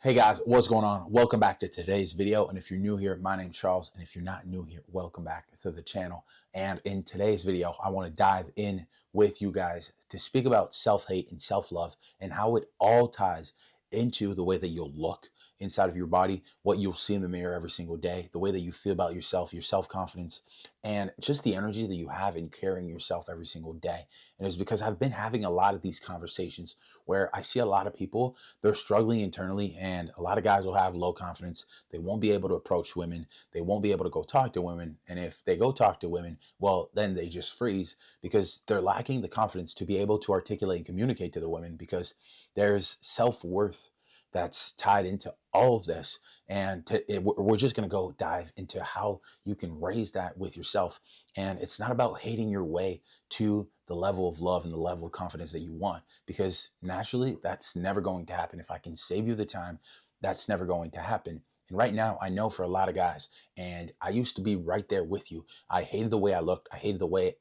Hey guys, what's going on? Welcome back to today's video. And if you're new here, my name's Charles. And if you're not new here, welcome back to the channel. And in today's video, I want to dive in with you guys to speak about self-hate and self-love and how it all ties into the way that you'll look inside of your body, what you'll see in the mirror every single day, the way that you feel about yourself, your self-confidence, and just the energy that you have in carrying yourself every single day. And it's because I've been having a lot of these conversations where I see a lot of people, they're struggling internally, and a lot of guys will have low confidence. They won't be able to approach women. They won't be able to go talk to women. And if they go talk to women, well, then they just freeze because they're lacking the confidence to be able to articulate and communicate to the women, because there's self-worth that's tied into all of this. And we're just going to go dive into how you can raise that with yourself. And it's not about hating your way to the level of love and the level of confidence that you want, because naturally that's never going to happen. If I can save you the time, that's never going to happen. And right now, I know for a lot of guys, and I used to be right there with you. I hated the way I looked. I hated the way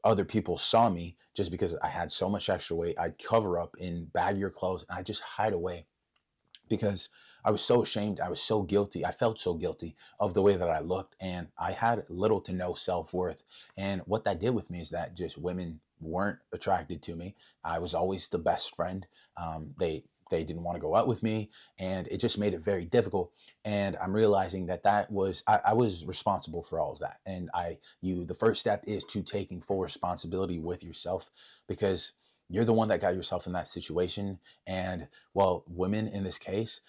other people saw me, just because I had so much extra weight. I'd cover up in baggier clothes and I just hide away because I was so ashamed. I was so guilty. I felt so guilty of the way that I looked, and I had little to no self-worth. And what that did with me is that just women weren't attracted to me. I was always the best friend. They didn't want to go out with me, and it just made it very difficult. And I'm realizing that I was responsible for all of that. And the first step is to taking full responsibility with yourself, because you're the one that got yourself in that situation. And well, women in this case,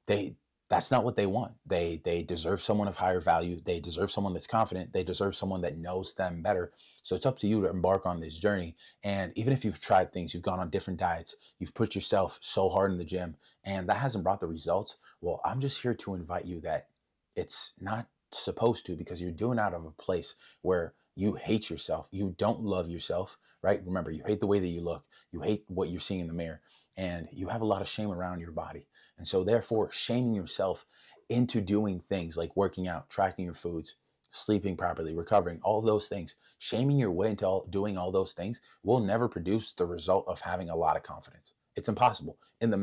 they that's not what they want. They deserve someone of higher value. They deserve someone that's confident. They deserve someone that knows them better. So it's up to you to embark on this journey. And even if you've tried things, you've gone on different diets, you've put yourself so hard in the gym, and that hasn't brought the results, well, I'm just here to invite you that it's not supposed to, because you're doing it out of a place where you hate yourself. You don't love yourself, right? Remember, you hate the way that you look. You hate what you're seeing in the mirror, and you have a lot of shame around your body. And so therefore, shaming yourself into doing things like working out, tracking your foods, sleeping properly, recovering, all of those things, shaming your way into doing all those things will never produce the result of having a lot of confidence. It's impossible. In the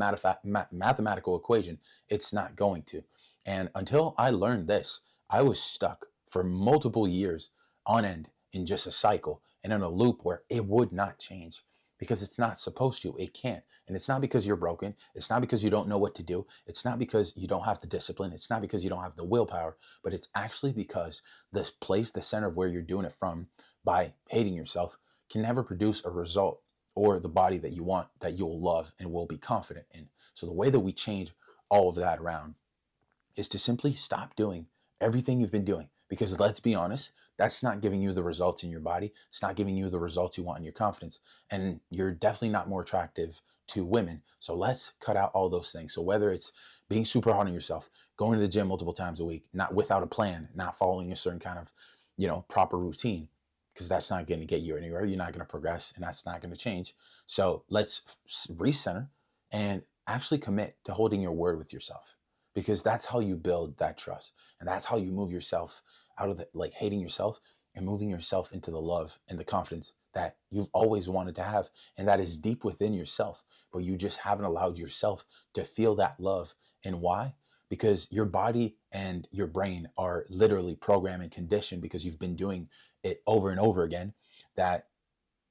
mathematical equation, it's not going to. And until I learned this, I was stuck for multiple years on end in just a cycle and in a loop where it would not change, because it's not supposed to. It can't. And it's not because you're broken. It's not because you don't know what to do. It's not because you don't have the discipline. It's not because you don't have the willpower, but it's actually because this place, the center of where you're doing it from, by hating yourself, can never produce a result or the body that you want, that you'll love and will be confident in. So the way that we change all of that around is to simply stop doing everything you've been doing. Because let's be honest, that's not giving you the results in your body. It's not giving you the results you want in your confidence. And you're definitely not more attractive to women. So let's cut out all those things. So whether it's being super hard on yourself, going to the gym multiple times a week, not without a plan, not following a certain kind of, proper routine, because that's not going to get you anywhere. You're not going to progress, and that's not going to change. So let's recenter and actually commit to holding your word with yourself, because that's how you build that trust, and that's how you move yourself out of the hating yourself and moving yourself into the love and the confidence that you've always wanted to have, and that is deep within yourself, but you just haven't allowed yourself to feel that love. And why? Because your body and your brain are literally programmed and conditioned, because you've been doing it over and over again, that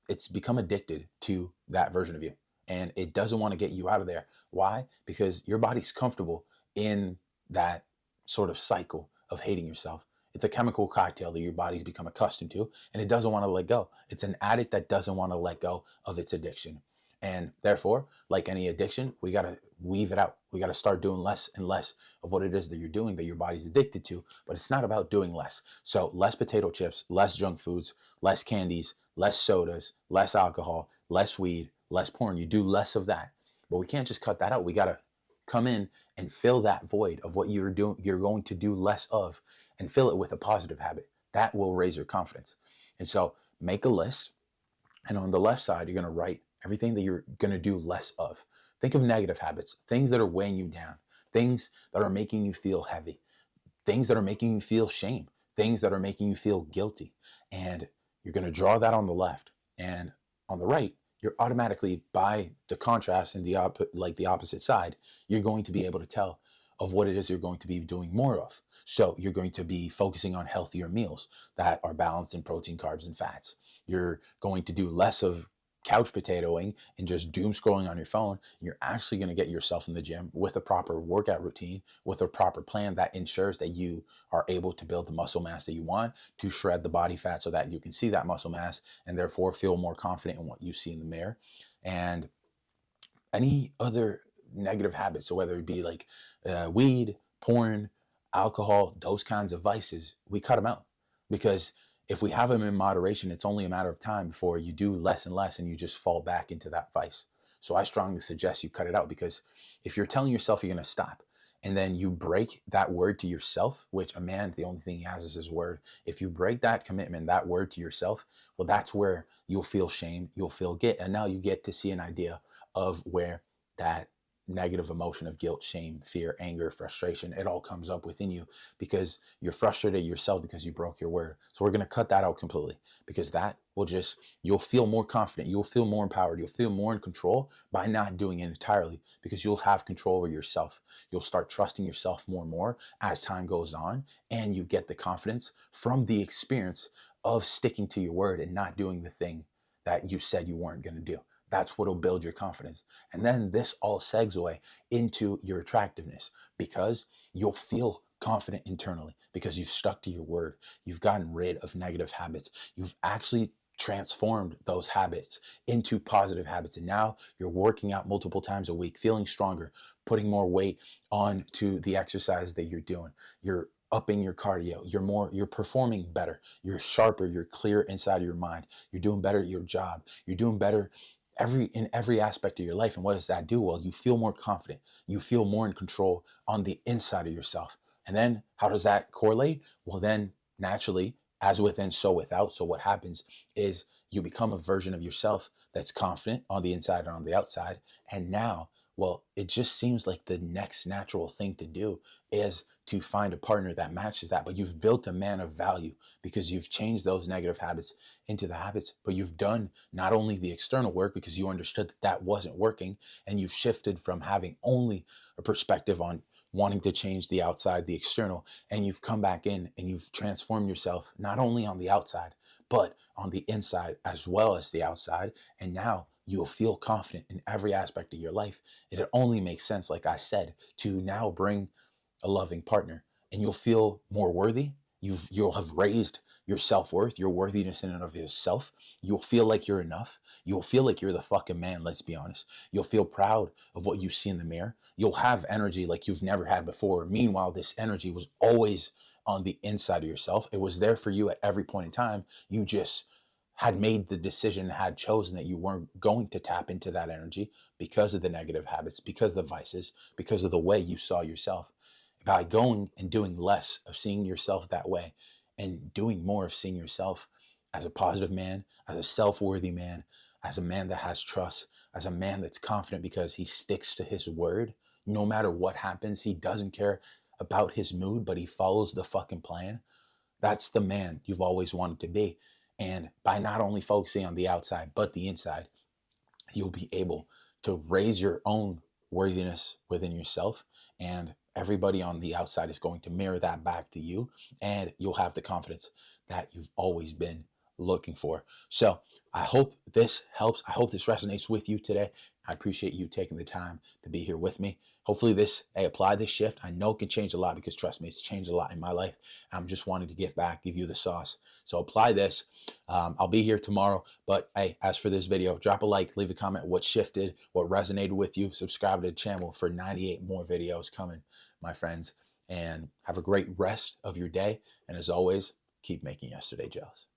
it's become addicted to that version of you, and it doesn't want to get you out of there. Why? Because your body's comfortable in that sort of cycle of hating yourself. It's a chemical cocktail that your body's become accustomed to, and it doesn't want to let go. It's an addict that doesn't want to let go of its addiction. And therefore, like any addiction, we got to weave it out. We got to start doing less and less of what it is that you're doing, that your body's addicted to. But it's not about doing less. So less potato chips, less junk foods, less candies, less sodas, less alcohol, less weed, less porn. You do less of that. But we can't just cut that out. We got to come in and fill that void of what you're going to do less of, and fill it with a positive habit. That will raise your confidence. And so make a list, and on the left side, you're going to write everything that you're going to do less of. Think of negative habits, things that are weighing you down, things that are making you feel heavy, things that are making you feel shame, things that are making you feel guilty. And you're going to draw that on the left. And on the right, you're automatically, by the contrast and the opposite side, you're going to be able to tell of what it is you're going to be doing more of. So you're going to be focusing on healthier meals that are balanced in protein, carbs, and fats. You're going to do less of couch potatoing and just doom scrolling on your phone. You're actually going to get yourself in the gym with a proper workout routine, with a proper plan that ensures that you are able to build the muscle mass that you want, to shred the body fat so that you can see that muscle mass and therefore feel more confident in what you see in the mirror. And any other negative habits, so whether it be like weed, porn, alcohol, those kinds of vices, we cut them out. Because if we have them in moderation, it's only a matter of time before you do less and less and you just fall back into that vice. So I strongly suggest you cut it out, because if you're telling yourself you're going to stop and then you break that word to yourself, which a man, the only thing he has is his word. If you break that commitment, that word to yourself, well, that's where you'll feel shame, you'll feel guilt. And now you get to see an idea of where that negative emotion of guilt, shame, fear, anger, frustration, it all comes up within you because you're frustrated yourself because you broke your word. So we're going to cut that out completely, because that will just, you'll feel more confident, you'll feel more empowered, you'll feel more in control by not doing it entirely, because you'll have control over yourself. You'll start trusting yourself more and more as time goes on, and you get the confidence from the experience of sticking to your word and not doing the thing that you said you weren't going to do. That's what will build your confidence. And then this all segues away into your attractiveness, because you'll feel confident internally because you've stuck to your word. You've gotten rid of negative habits. You've actually transformed those habits into positive habits. And now you're working out multiple times a week, feeling stronger, putting more weight on to the exercise that you're doing. You're upping your cardio. You're performing better. You're sharper. You're clear inside of your mind. You're doing better at your job. You're doing better in every aspect of your life. And what does that do? Well, you feel more confident, you feel more in control on the inside of yourself. And then how does that correlate? Well, then naturally, as within, so without. So what happens is you become a version of yourself that's confident on the inside and on the outside. And now, well, it just seems like the next natural thing to do is to find a partner that matches that. But you've built a man of value because you've changed those negative habits into the habits, but you've done not only the external work because you understood that that wasn't working, and you've shifted from having only a perspective on wanting to change the outside, the external, and you've come back in and you've transformed yourself not only on the outside, but on the inside as well as the outside. And now you'll feel confident in every aspect of your life. It only makes sense, like I said, to now bring a loving partner, and you'll feel more worthy. You'll have raised your self-worth, your worthiness in and of yourself. You'll feel like you're enough. You'll feel like you're the fucking man, let's be honest. You'll feel proud of what you see in the mirror. You'll have energy like you've never had before. Meanwhile, this energy was always on the inside of yourself. It was there for you at every point in time. You just had made the decision, had chosen that you weren't going to tap into that energy because of the negative habits, because of the vices, because of the way you saw yourself. By going and doing less of seeing yourself that way and doing more of seeing yourself as a positive man, as a self-worthy man, as a man that has trust, as a man that's confident because he sticks to his word. No matter what happens, he doesn't care about his mood, but he follows the fucking plan. That's the man you've always wanted to be. And by not only focusing on the outside, but the inside, you'll be able to raise your own worthiness within yourself, and everybody on the outside is going to mirror that back to you, and you'll have the confidence that you've always been looking for. So I hope this helps. I hope this resonates with you today. I appreciate you taking the time to be here with me. Hopefully apply this shift. I know it can change a lot, because trust me, it's changed a lot in my life. I'm just wanting to give back, give you the sauce. So apply this. I'll be here tomorrow. But hey, as for this video, drop a like, leave a comment what shifted, what resonated with you. Subscribe to the channel for 98 more videos coming, my friends. And have a great rest of your day. And as always, keep making yesterday jealous.